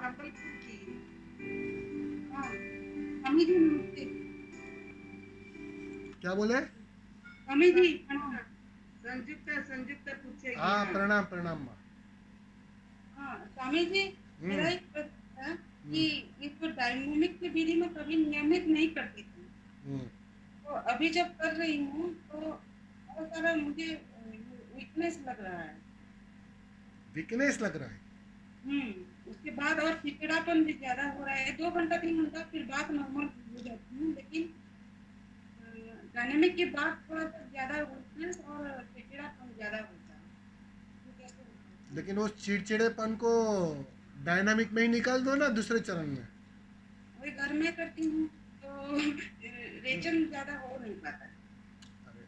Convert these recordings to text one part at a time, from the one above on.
भागलपुर की। हाँ, स्वामी जी नमस्ते। क्या बोले? स्वामी जी प्रणाम। संयुक्त संयुक्त पूछेगी। हाँ, हाँ प्रणाम प्रणाम माँ। हाँ स्वामी जी, मेरा हम्म। एक प्रश्न था कि हम्म। ये जो डायनामिक की विधि में कभी नियमित नहीं करती थी, हम्म। तो अभी जब कर रही हूँ तो बहुत सारा मुझे वीकनेस लग रहा है। वीकनेस लग रहा है? उसके बाद और चिड़चिड़ापन भी ज्यादा हो रहा है। 2 घंटा 3 घंटा फिर बात नॉर्मल हो जाती हूँ, लेकिन डायनेमिक के बाद थोड़ा सा ज्यादा वीकनेस और चिड़चिड़ापन ज्यादा होता है। ये कैसे होता है? लेकिन उस चिड़चिड़ेपन को डायनामिक में ही निकाल दो ना, दूसरे चरण में। वही घर में करती हूँ तो रेचन ज्यादा हो नहीं पाता है। अरे,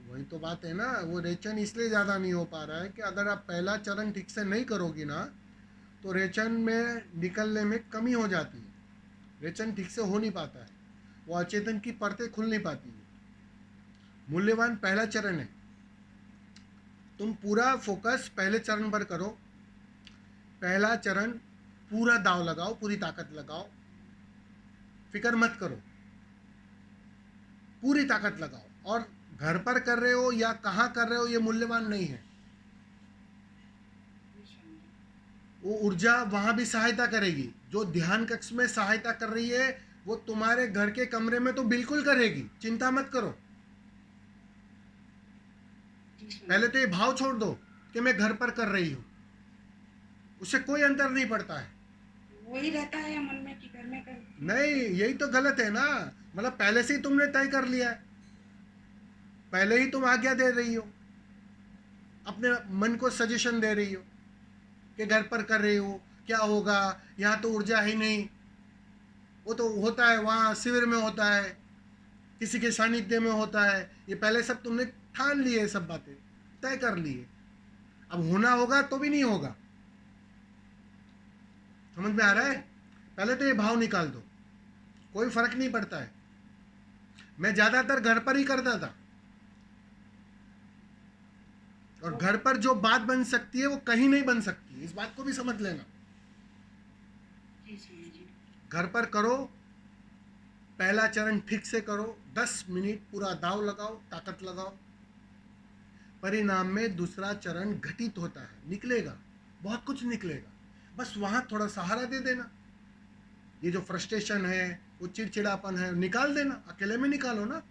वही तो बात है ना, वो रेचन इसलिए ज़्यादा नहीं हो पा रहा है कि अगर आप पहला चरण ठीक से नहीं करोगी ना, तो रेचन में निकलने में कमी हो जाती है। रेचन ठीक से हो नहीं पाता है, वो अचेतन की परतें खुल नहीं पाती है। मूल्यवान पहला चरण है। तुम पूरा फोकस पहले चरण पर करो। पहला चरण पूरा दाव लगाओ, पूरी ताकत लगाओ, फिक्र मत करो, पूरी ताकत लगाओ। और घर पर कर रहे हो या कहाँ कर रहे हो, ये मूल्यवान नहीं है। वो ऊर्जा वहां भी सहायता करेगी। जो ध्यान कक्ष में सहायता कर रही है, वो तुम्हारे घर के कमरे में तो बिल्कुल करेगी, चिंता मत करो। पहले तो ये भाव छोड़ दो कि मैं घर पर कर रही हूं, उससे कोई अंतर नहीं पड़ता है। वही रहता है मन में कि घर में कर। नहीं, यही तो गलत है ना। मतलब पहले से ही तुमने तय कर लिया है, पहले ही तुम आज्ञा दे रही हो, अपने मन को सजेशन दे रही हो कि घर पर कर रही हो, क्या होगा, यहाँ तो ऊर्जा ही नहीं। वो तो होता है वहाँ शिविर में होता है, किसी के सानिध्य में होता है। ये पहले सब तुमने ठान लिए, सब बातें तय कर लिए। अब होना होगा तो भी नहीं होगा। समझ में आ रहा है? पहले तो ये भाव निकाल दो, कोई फर्क नहीं पड़ता है। मैं ज़्यादातर घर पर ही करता था, और घर पर जो बात बन सकती है वो कहीं नहीं बन सकती, इस बात को भी समझ लेना। घर पर करो, पहला चरण ठीक से करो, 10 मिनट पूरा दाव लगाओ, ताकत लगाओ। परिणाम में दूसरा चरण घटित होता है, निकलेगा, बहुत कुछ निकलेगा। बस वहां थोड़ा सहारा दे देना। ये जो फ्रस्ट्रेशन है, वो चिड़चिड़ापन है, निकाल देना, अकेले में निकालो ना।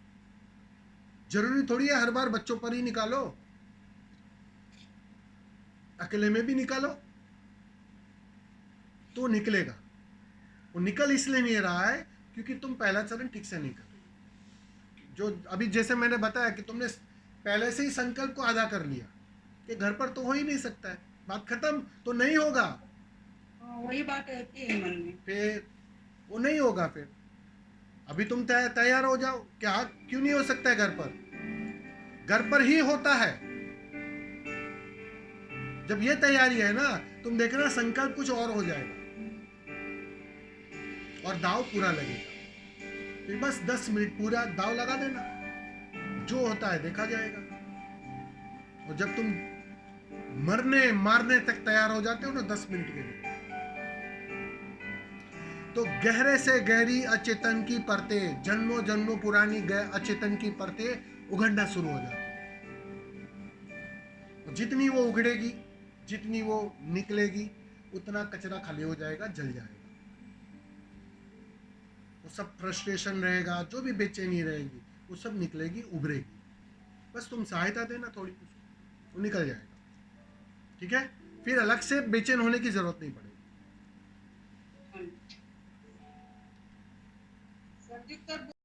जरूरी थोड़ी है हर बार बच्चों पर ही निकालो, अकेले में भी निकालो तो निकलेगा। वो निकल इसलिए नहीं रहा है क्योंकि तुम पहला चरण ठीक से नहीं कर रहे। जो अभी जैसे मैंने बताया कि तुमने पहले से ही संकल्प को आधा कर लिया कि घर पर तो हो ही नहीं सकता है, बात खत्म, तो नहीं होगा। वही बात रहती है मन में। फिर वो नहीं होगा। फिर अभी तुम तैयार हो जाओ, क्या क्यों नहीं हो सकता है घर पर? घर पर ही होता है। जब ये तैयारी है ना, तुम देखना संकल्प कुछ और हो जाएगा और दाव पूरा लगेगा। फिर बस 10 मिनट पूरा दाव लगा देना, जो होता है देखा जाएगा। और जब तुम मरने मारने तक तैयार हो जाते हो ना 10 मिनट के लिए, तो गहरे से गहरी अचेतन की परतें, जन्मों जन्मों पुरानी अचेतन की परतें उघड़ना शुरू हो जाती है। जितनी वो उगड़ेगी, जितनी वो निकलेगी, उतना कचरा खाली हो जाएगा, जल जाएगा। वो सब फ्रस्ट्रेशन रहेगा, जो भी बेचैनी रहेगी, वो सब निकलेगी, उभरेगी। बस तुम सहायता देना थोड़ी, वो निकल जाएगा। ठीक है? फिर अलग से बेचैन होने की जरूरत नहीं पड़ेगी। संयुक्त